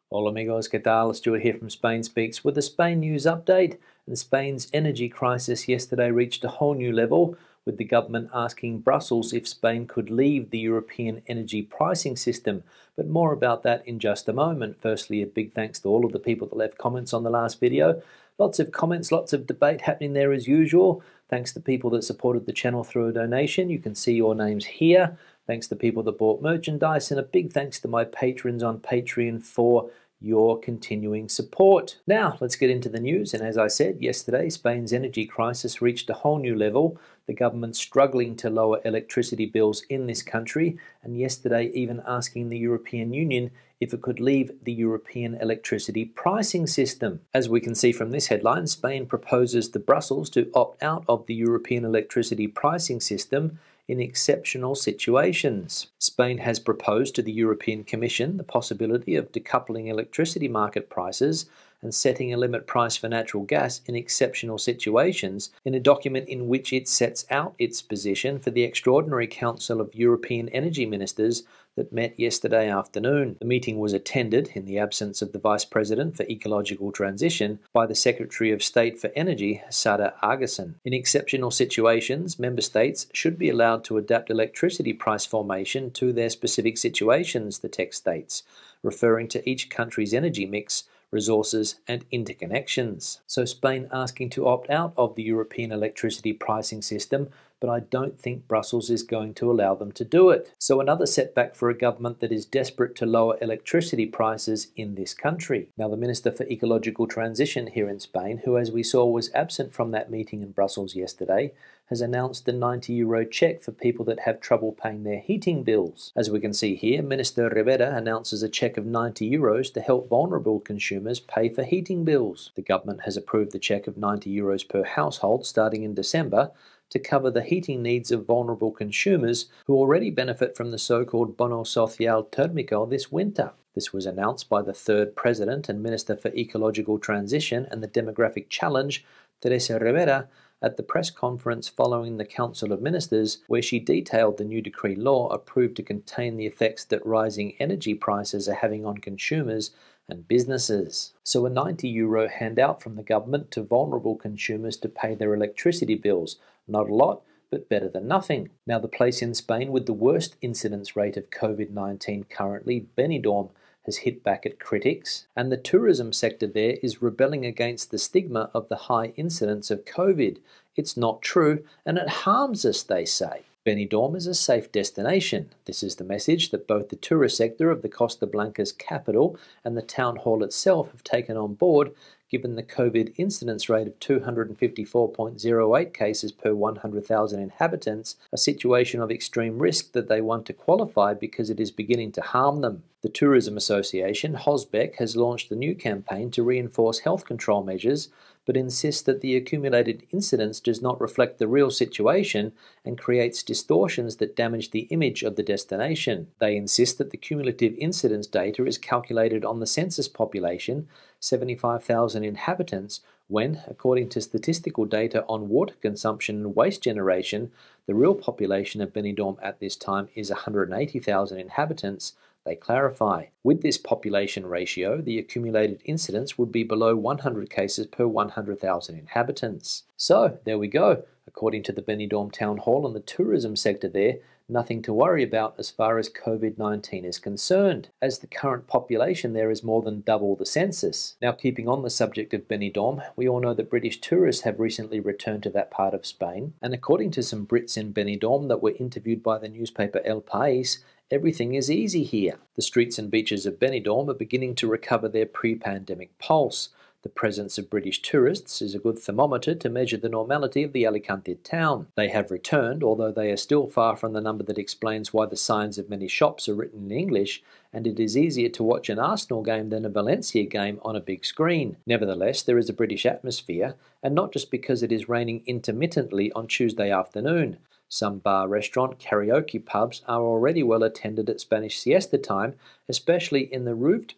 Hola amigos, ¿qué tal? Stuart here from Spain Speaks with a Spain news update. And Spain's energy crisis yesterday reached a whole new level, with the government asking Brussels if Spain could leave the European energy pricing system. But more about that in just a moment. Firstly, a big thanks to all of the people that left comments on the last video. Lots of comments, lots of debate happening there as usual. Thanks to people that supported the channel through a donation. You can see your names here. Thanks to people that bought merchandise, and a big thanks to my patrons on Patreon for your continuing support. Now, let's get into the news. And as I said yesterday, Spain's energy crisis reached a whole new level. The government struggling to lower electricity bills in this country, and yesterday even asking the European Union if it could leave the European electricity pricing system. As we can see from this headline, Spain proposes to Brussels to opt out of the European electricity pricing system in exceptional situations. Spain has proposed to the European Commission the possibility of decoupling electricity market prices and setting a limit price for natural gas in exceptional situations in a document in which it sets out its position for the Extraordinary Council of European Energy Ministers that met yesterday afternoon. The meeting was attended, in the absence of the Vice President for Ecological Transition, by the Secretary of State for Energy, Sada Argason. In exceptional situations, member states should be allowed to adapt electricity price formation to their specific situations, the text states, referring to each country's energy mix, resources and interconnections. So Spain asking to opt out of the European electricity pricing system, but I don't think Brussels is going to allow them to do it. So another setback for a government that is desperate to lower electricity prices in this country. Now, the Minister for Ecological Transition here in Spain, who as we saw was absent from that meeting in Brussels yesterday, has announced the €90 check for people that have trouble paying their heating bills. As we can see here, Minister Rivera announces a check of €90 to help vulnerable consumers pay for heating bills. The government has approved the check of €90 per household starting in December to cover the heating needs of vulnerable consumers who already benefit from the so-called Bono Social Térmico this winter. This was announced by the third President and Minister for Ecological Transition and the Demographic Challenge, Teresa Rivera, at the press conference following the Council of Ministers, where she detailed the new decree law approved to contain the effects that rising energy prices are having on consumers and businesses. So a €90 handout from the government to vulnerable consumers to pay their electricity bills. Not a lot, but better than nothing. Now, the place in Spain with the worst incidence rate of COVID-19 currently, Benidorm, has hit back at critics, and the tourism sector there is rebelling against the stigma of the high incidence of COVID. It's not true, and it harms us, they say. Benidorm is a safe destination. This is the message that both the tourist sector of the Costa Blanca's capital and the town hall itself have taken on board, given the COVID incidence rate of 254.08 cases per 100,000 inhabitants, a situation of extreme risk that they want to qualify because it is beginning to harm them. The Tourism Association, HOSBEC, has launched a new campaign to reinforce health control measures, but insists that the accumulated incidence does not reflect the real situation and creates distortions that damage the image of the destination. They insist that the cumulative incidence data is calculated on the census population, 75,000 inhabitants, when, according to statistical data on water consumption and waste generation, the real population of Benidorm at this time is 180,000 inhabitants. They clarify. With this population ratio, the accumulated incidence would be below 100 cases per 100,000 inhabitants. So, there we go. According to the Benidorm Town Hall and the tourism sector there, nothing to worry about as far as COVID-19 is concerned, as the current population there is more than double the census. Now, keeping on the subject of Benidorm, we all know that British tourists have recently returned to that part of Spain, and according to some Brits in Benidorm that were interviewed by the newspaper El País, everything is easy here. The streets and beaches of Benidorm are beginning to recover their pre-pandemic pulse. The presence of British tourists is a good thermometer to measure the normality of the Alicante town. They have returned, although they are still far from the number that explains why the signs of many shops are written in English, and it is easier to watch an Arsenal game than a Valencia game on a big screen. Nevertheless, there is a British atmosphere, and not just because it is raining intermittently on Tuesday afternoon. Some bar, restaurant, karaoke pubs are already well attended at Spanish siesta time, especially in the roofed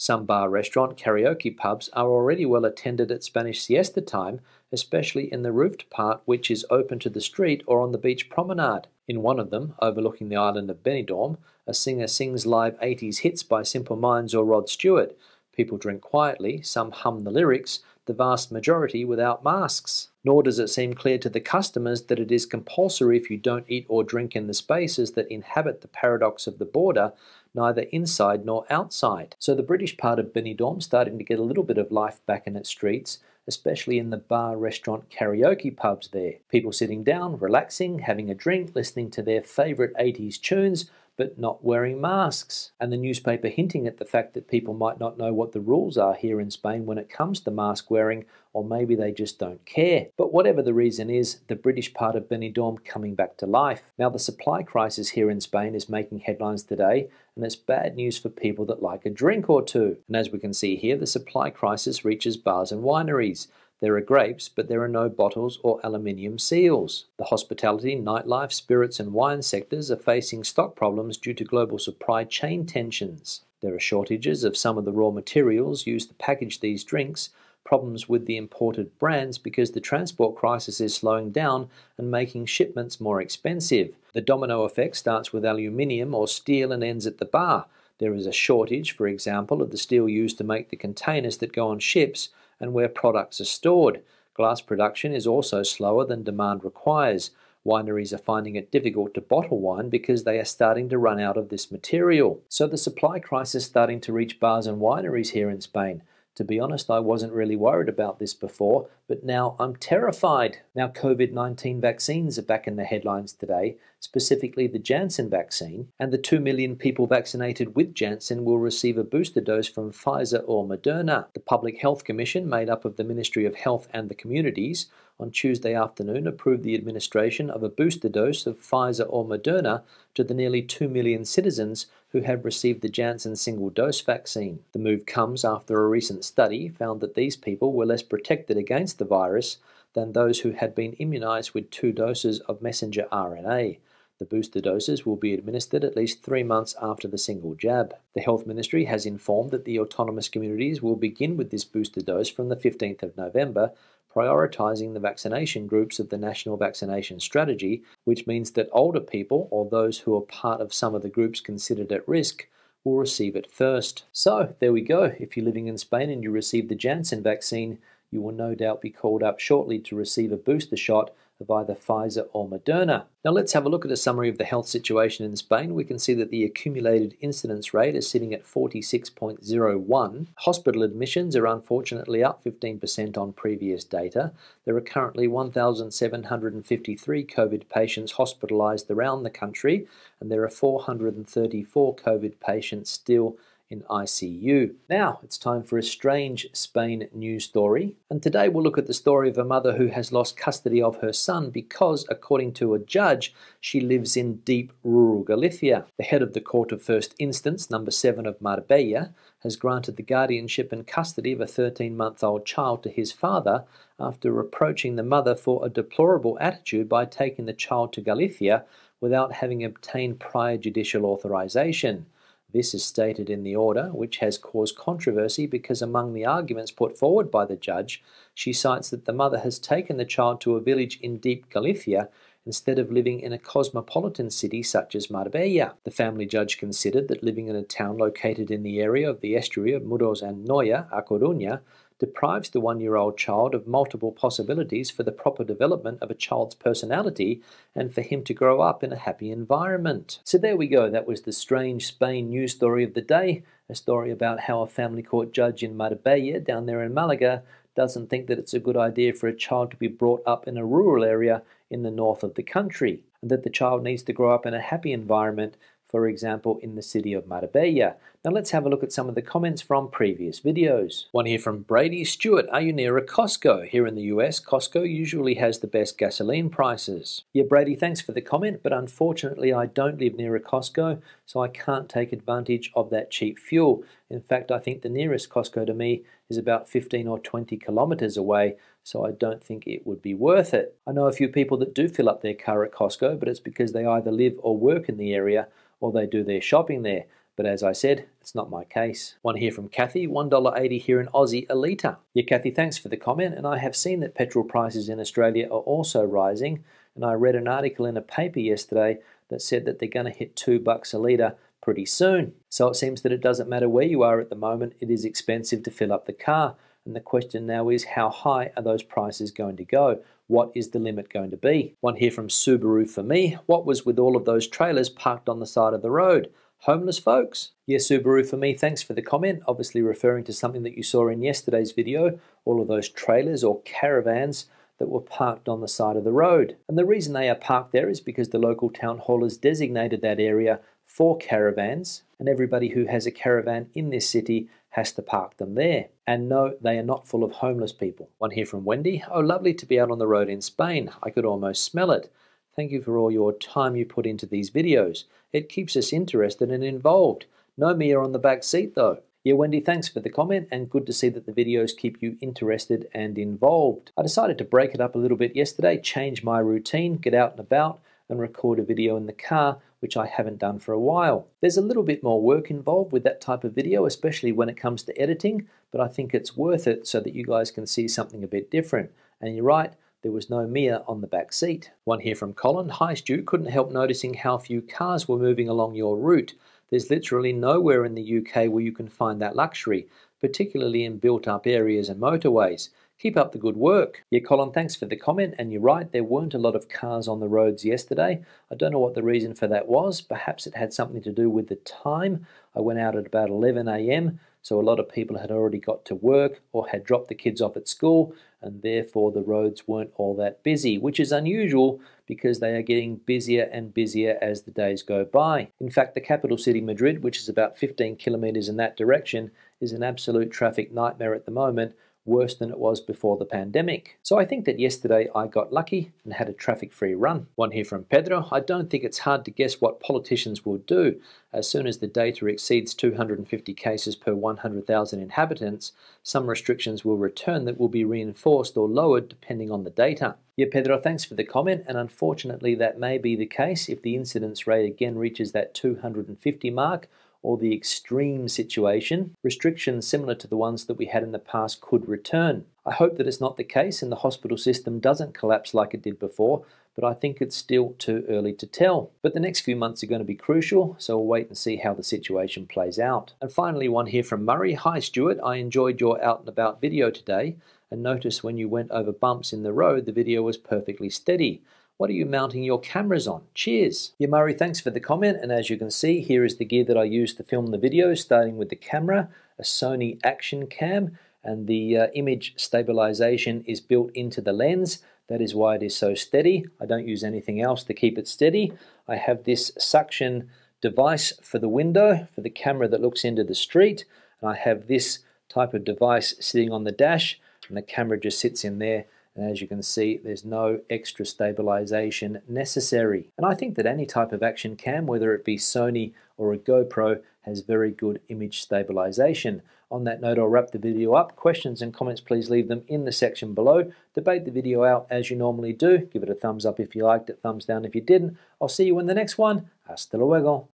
Some bar, restaurant, karaoke pubs are already well attended at Spanish siesta time, especially in the roofed part which is open to the street or on the beach promenade. In one of them, overlooking the island of Benidorm, a singer sings live 80s hits by Simple Minds or Rod Stewart. People drink quietly, some hum the lyrics, the vast majority without masks. Nor does it seem clear to the customers that it is compulsory if you don't eat or drink in the spaces that inhabit the paradox of the border, neither inside nor outside. So the British part of Benidorm starting to get a little bit of life back in its streets, especially in the bar, restaurant, karaoke pubs there. People sitting down, relaxing, having a drink, listening to their favourite 80s tunes, but not wearing masks. And the newspaper hinting at the fact that people might not know what the rules are here in Spain when it comes to mask wearing, or maybe they just don't care. But whatever the reason is, the British part of Benidorm coming back to life. Now the supply crisis here in Spain is making headlines today, and it's bad news for people that like a drink or two. And as we can see here, the supply crisis reaches bars and wineries. There are grapes, but there are no bottles or aluminium seals. The hospitality, nightlife, spirits and wine sectors are facing stock problems due to global supply chain tensions. There are shortages of some of the raw materials used to package these drinks, problems with the imported brands because the transport crisis is slowing down and making shipments more expensive. The domino effect starts with aluminium or steel and ends at the bar. There is a shortage, for example, of the steel used to make the containers that go on ships and where products are stored. Glass production is also slower than demand requires. Wineries are finding it difficult to bottle wine because they are starting to run out of this material. So the supply crisis starting to reach bars and wineries here in Spain. To be honest, I wasn't really worried about this before, but now I'm terrified. Now COVID-19 vaccines are back in the headlines today, specifically the Janssen vaccine, and the 2 million people vaccinated with Janssen will receive a booster dose from Pfizer or Moderna. The Public Health Commission, made up of the Ministry of Health and the Communities, on Tuesday afternoon approved the administration of a booster dose of Pfizer or Moderna to the nearly 2 million citizens who have received the Janssen single-dose vaccine. The move comes after a recent study found that these people were less protected against the virus than those who had been immunized with 2 doses of messenger RNA. The booster doses will be administered at least 3 months after the single jab. The Health Ministry has informed that the autonomous communities will begin with this booster dose from the 15th of November, prioritising the vaccination groups of the National Vaccination Strategy, which means that older people, or those who are part of some of the groups considered at risk, will receive it first. So, there we go. If you're living in Spain and you receive the Janssen vaccine, you will no doubt be called up shortly to receive a booster shot of either Pfizer or Moderna. Now let's have a look at a summary of the health situation in Spain. We can see that the accumulated incidence rate is sitting at 46.01. Hospital admissions are unfortunately up 15% on previous data. There are currently 1,753 COVID patients hospitalised around the country, and there are 434 COVID patients still in ICU. Now, it's time for a strange Spain news story. And today we'll look at the story of a mother who has lost custody of her son because, according to a judge, she lives in deep rural Galicia. The head of the Court of First Instance, number 7 of Marbella, has granted the guardianship and custody of a 13-month-old child to his father after reproaching the mother for a deplorable attitude by taking the child to Galicia without having obtained prior judicial authorization. This is stated in the order, which has caused controversy because among the arguments put forward by the judge, she cites that the mother has taken the child to a village in deep Galicia instead of living in a cosmopolitan city such as Marbella. The family judge considered that living in a town located in the area of the estuary of Muros and Noia, A Coruña, deprives the 1-year-old child of multiple possibilities for the proper development of a child's personality and for him to grow up in a happy environment. So there we go. That was the strange Spain news story of the day, a story about how a family court judge in Marbella, down there in Malaga, doesn't think that it's a good idea for a child to be brought up in a rural area in the north of the country, and that the child needs to grow up in a happy environment, for example, in the city of Marbella. Now let's have a look at some of the comments from previous videos. One here from Brady Stewart. Are you near a Costco? Here in the US, Costco usually has the best gasoline prices. Yeah, Brady, thanks for the comment, but unfortunately I don't live near a Costco, so I can't take advantage of that cheap fuel. In fact, I think the nearest Costco to me is about 15 or 20 kilometers away, so I don't think it would be worth it. I know a few people that do fill up their car at Costco, but it's because they either live or work in the area or they do their shopping there. But as I said, it's not my case. One here from Kathy, $1.80 here in Aussie a litre. Yeah, Kathy, thanks for the comment, and I have seen that petrol prices in Australia are also rising, and I read an article in a paper yesterday that said that they're going to hit $2 a litre pretty soon. So it seems that it doesn't matter where you are at the moment, it is expensive to fill up the car. And the question now is, how high are those prices going to go? What is the limit going to be? One here from Subaru for me. What was with all of those trailers parked on the side of the road? Homeless folks? Yes, Subaru for me, thanks for the comment. Obviously referring to something that you saw in yesterday's video, all of those trailers or caravans that were parked on the side of the road. And the reason they are parked there is because the local town hall has designated that area for caravans, and everybody who has a caravan in this city has to park them there. And no, they are not full of homeless people. One here from Wendy. Oh, lovely to be out on the road in Spain. I could almost smell it. Thank you for all your time you put into these videos. It keeps us interested and involved. No Mia on the back seat though. Yeah, Wendy, thanks for the comment, and good to see that the videos keep you interested and involved. I decided to break it up a little bit yesterday, change my routine, get out and about, and record a video in the car, which I haven't done for a while. There's a little bit more work involved with that type of video, especially when it comes to editing, but I think it's worth it so that you guys can see something a bit different. And you're right, there was no Mia on the back seat. One here from Colin. Hi Stu, couldn't help noticing how few cars were moving along your route. There's literally nowhere in the UK where you can find that luxury, particularly in built-up areas and motorways. Keep up the good work. Yeah, Colin, thanks for the comment, and you're right, there weren't a lot of cars on the roads yesterday. I don't know what the reason for that was. Perhaps it had something to do with the time. I went out at about 11 a.m, so a lot of people had already got to work or had dropped the kids off at school, and therefore the roads weren't all that busy, which is unusual because they are getting busier and busier as the days go by. In fact, the capital city, Madrid, which is about 15 kilometers in that direction, is an absolute traffic nightmare at the moment, worse than it was before the pandemic. So I think that yesterday I got lucky and had a traffic-free run. One here from Pedro. I don't think it's hard to guess what politicians will do. As soon as the data exceeds 250 cases per 100,000 inhabitants, some restrictions will return that will be reinforced or lowered depending on the data. Yeah, Pedro, thanks for the comment, and unfortunately that may be the case if the incidence rate again reaches that 250 mark, or the extreme situation. Restrictions similar to the ones that we had in the past could return. I hope that it's not the case and the hospital system doesn't collapse like it did before, but I think it's still too early to tell. But the next few months are going to be crucial, so we'll wait and see how the situation plays out. And finally, one here from Murray. Hi Stuart, I enjoyed your out and about video today, and noticed when you went over bumps in the road, the video was perfectly steady. What are you mounting your cameras on? Cheers. Yeah, Murray, thanks for the comment. And as you can see, here is the gear that I used to film the video, starting with the camera, a Sony Action Cam, and the image stabilization is built into the lens. That is why it is so steady. I don't use anything else to keep it steady. I have this suction device for the window, for the camera that looks into the street. And I have this type of device sitting on the dash, and the camera just sits in there. And as you can see, there's no extra stabilization necessary. And I think that any type of action cam, whether it be Sony or a GoPro, has very good image stabilization. On that note, I'll wrap the video up. Questions and comments, please leave them in the section below. Debate the video out as you normally do. Give it a thumbs up if you liked it, thumbs down if you didn't. I'll see you in the next one. Hasta luego.